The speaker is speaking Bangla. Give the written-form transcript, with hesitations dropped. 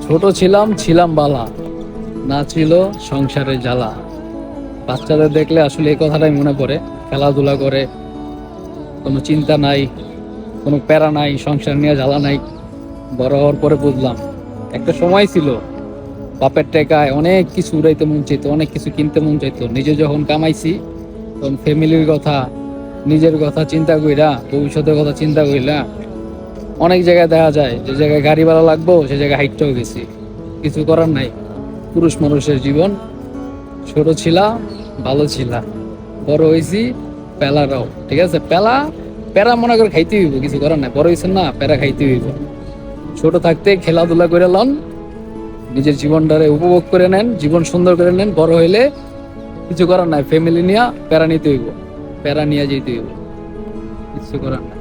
ছোট ছিলাম বালা, না ছিল সংসারের জ্বালা। বাচ্চাদের দেখলে আসলে এই কথাটাই মনে পড়ে। খেলাধুলা করে, কোনো চিন্তা নাই, কোনো প্যারা নাই, সংসার নিয়ে জ্বালা নাই। বড় হওয়ার পরে বুঝলাম একটা সময় ছিল বাপের টাকায় অনেক কিছু উড়াইতে মন চাইতো, অনেক কিছু কিনতে মন চাইতো। নিজে যখন কামাইছি তখন ফ্যামিলির কথা, নিজের কথা চিন্তা কইরা, ভবিষ্যতের কথা চিন্তা কইরা অনেক জায়গায় দেখা যায় যে জায়গায় গাড়ি ভাড়া লাগবো সে জায়গায় হাইটটাও গেছি। কিছু করার নাই, পুরুষ মানুষের জীবন। ছোট ছিলাম, ভালো ছিলাম, বড় হয়েছি, পেলারাও ঠিক আছে। প্যারা মনে করে খাইতে হইব, কিছু করার নাই। বড় হয়েছেন না, প্যারা খাইতে হইব। ছোট থাকতে খেলাধুলা করে লন, নিজের জীবনটারে উপভোগ করে নেন, জীবন সুন্দর করে নেন। বড় হইলে কিছু করার নাই, ফ্যামিলি নিয়ে প্যারা নিতে হইব, প্যারা নিয়ে যেতে হইব, কিছু করার নাই।